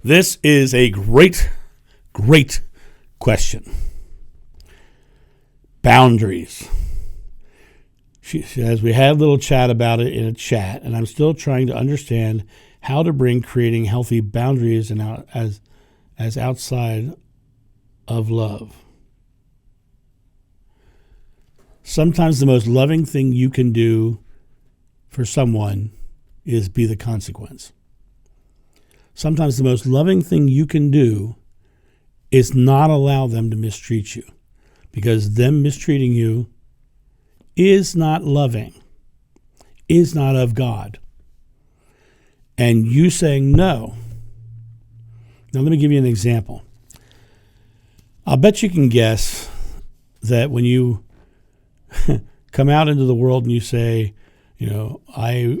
This is a great question. Boundaries. She says, we had a little chat about it in a chat, and I'm still trying to understand how to bring creating healthy boundaries and as outside of love. Sometimes the most loving thing you can do for someone is be the consequence. Sometimes the most loving thing you can do is not allow them to mistreat you, because them mistreating you is not loving, is not of God. And you saying no. Now let me give you an example. I'll bet you can guess that when you come out into the world and you say, I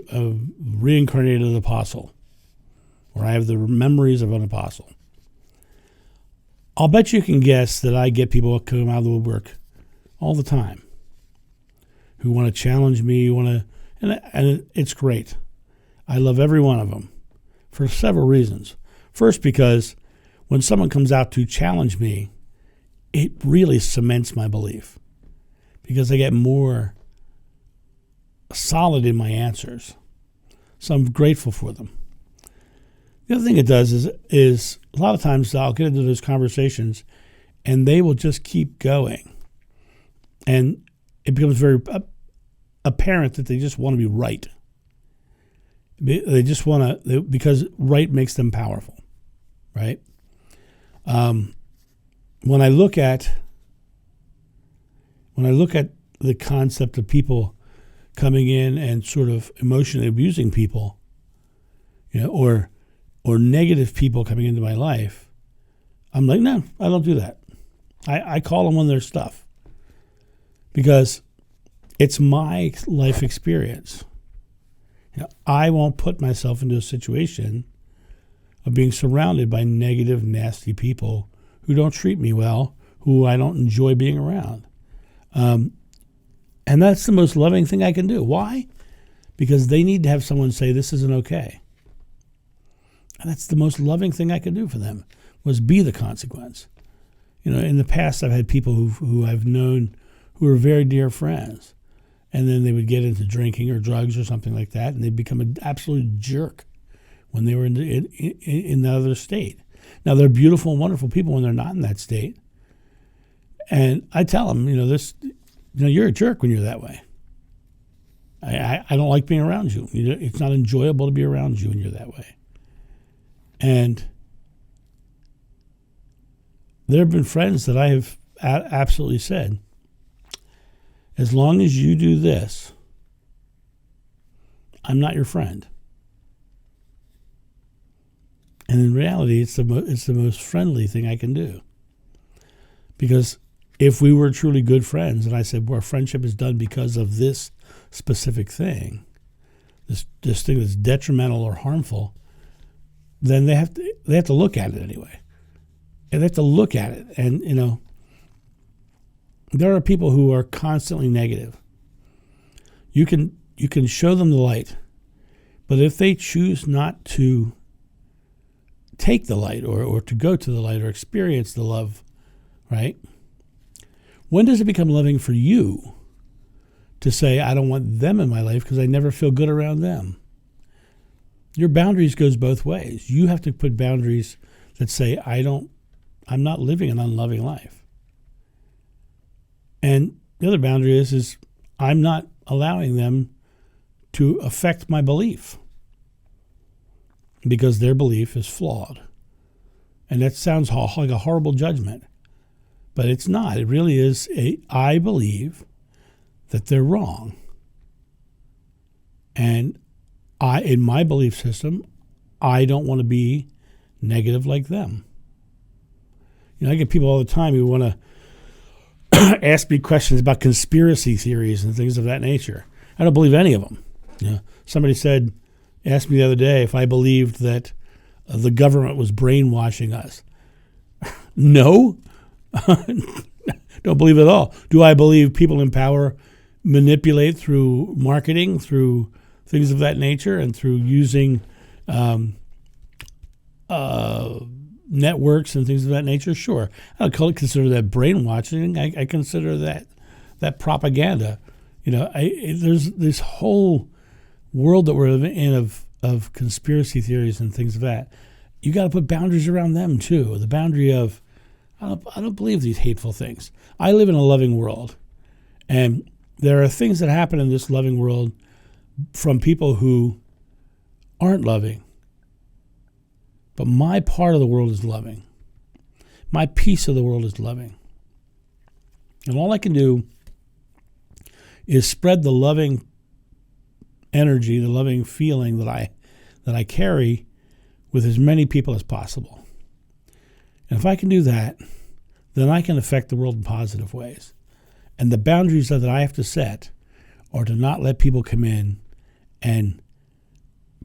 reincarnated an apostle, or I have the memories of an apostle. I'll bet you can guess that I get people come out of the woodwork all the time who want to challenge me, and it's great. I love every one of them for several reasons. First, because when someone comes out to challenge me, it really cements my belief, because I get more solid in my answers. So I'm grateful for them. The other thing it does is a lot of times I'll get into those conversations and they will just keep going. And it becomes very apparent that they just want to be right. They just want to, because right makes them powerful, right? When I look at the concept of people coming in and sort of emotionally abusing people, or negative people coming into my life, I'm like, no, I don't do that. I call them on their stuff, because it's my life experience. I won't put myself into a situation of being surrounded by negative, nasty people who don't treat me well, who I don't enjoy being around. And that's the most loving thing I can do. Why? Because they need to have someone say, this isn't okay. And that's the most loving thing I could do for them, was be the consequence. In the past, I've had people who I've known who are very dear friends, and then they would get into drinking or drugs or something like that, and they'd become an absolute jerk when they were in the other state. Now, they're beautiful and wonderful people when they're not in that state. And I tell them, you're a jerk when you're that way. I don't like being around you. It's not enjoyable to be around you when you're that way. And there have been friends that I have absolutely said, as long as you do this, I'm not your friend. And in reality, it's the most friendly thing I can do. Because if we were truly good friends, and I said, well, our friendship is done because of this specific thing, this thing that's detrimental or harmful, then they have to look at it anyway. And they have to look at it. And, there are people who are constantly negative. You can show them the light, but if they choose not to take the light or to go to the light or experience the love, right? When does it become loving for you to say, I don't want them in my life because I never feel good around them? Your boundaries goes both ways. You have to put boundaries that say, I'm not living an unloving life. And the other boundary is I'm not allowing them to affect my belief, because their belief is flawed. And that sounds like a horrible judgment, but it's not. It really is I believe that they're wrong. And in my belief system, I don't want to be negative like them. I get people all the time who want to ask me questions about conspiracy theories and things of that nature. I don't believe any of them. Somebody asked me the other day if I believed that the government was brainwashing us. No, don't believe it at all. Do I believe people in power manipulate through marketing, through things of that nature, and through using networks and things of that nature, sure. I don't consider that brainwashing. I consider that propaganda. There's this whole world that we're living in of conspiracy theories and things of that. You got to put boundaries around them too. The boundary of, I don't believe these hateful things. I live in a loving world, and there are things that happen in this loving world from people who aren't loving. But my part of the world is loving. My piece of the world is loving. And all I can do is spread the loving energy, the loving feeling that I carry with as many people as possible. And if I can do that, then I can affect the world in positive ways. And the boundaries that I have to set are to not let people come in and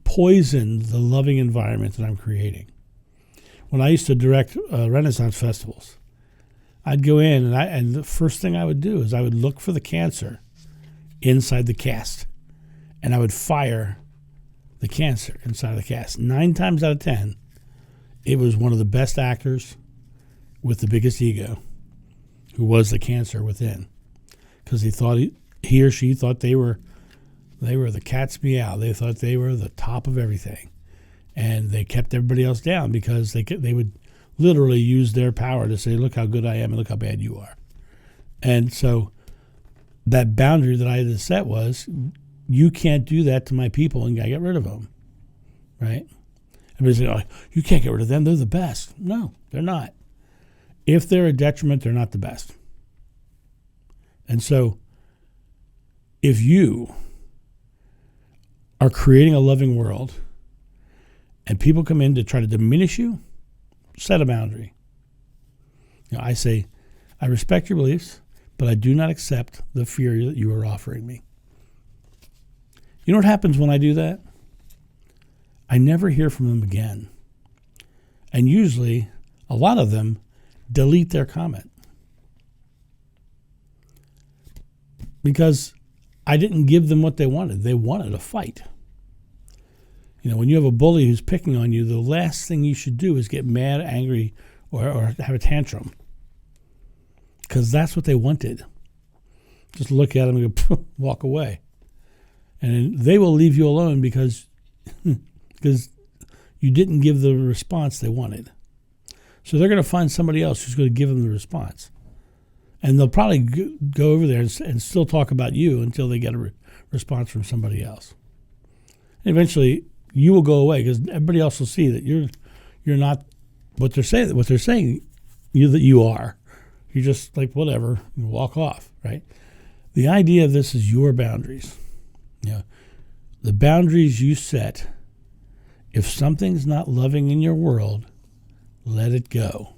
poison the loving environment that I'm creating. When I used to direct Renaissance festivals, I'd go in and the first thing I would do is I would look for the cancer inside the cast, and I would fire the cancer inside the cast. 9 times out of 10, it was one of the best actors with the biggest ego who was the cancer within, because he or she thought they were the cat's meow. They thought they were the top of everything, and they kept everybody else down because they would literally use their power to say, look how good I am and look how bad you are. And so that boundary that I had to set was, you can't do that to my people, and I get rid of them, right? Everybody's like, oh, you can't get rid of them. They're the best. No, they're not. If they're a detriment, they're not the best. And so if you are creating a loving world and people come in to try to diminish you, set a boundary. I say, I respect your beliefs, but I do not accept the fear that you are offering me. You know what happens when I do that? I never hear from them again. And usually, a lot of them delete their comment. Because I didn't give them what they wanted. They wanted a fight. When you have a bully who's picking on you, the last thing you should do is get mad, angry, or have a tantrum. Because that's what they wanted. Just look at them and go, walk away. And they will leave you alone because you didn't give the response they wanted. So they're going to find somebody else who's going to give them the response. And they'll probably go over there and still talk about you until they get a response from somebody else. And eventually, you will go away because everybody else will see that you're not what they're saying. What they're saying, that you are. You're just like whatever, you walk off, right? The idea of this is your boundaries. The boundaries you set. If something's not loving in your world, let it go.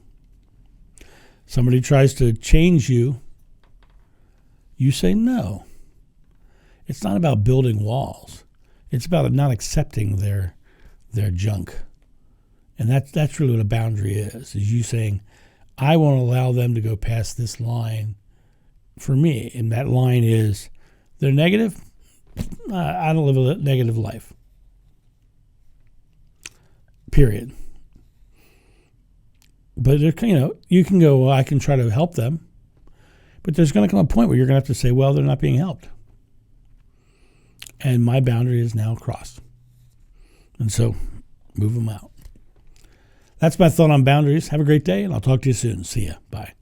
Somebody tries to change you, you say no. It's not about building walls. It's about not accepting their junk. And that's really what a boundary is you saying, I won't allow them to go past this line for me. And that line is, they're negative. I don't live a negative life. Period. But you can go, well, I can try to help them. But there's going to come a point where you're going to have to say, well, they're not being helped. And my boundary is now crossed. And so move them out. That's my thought on boundaries. Have a great day, and I'll talk to you soon. See ya. Bye.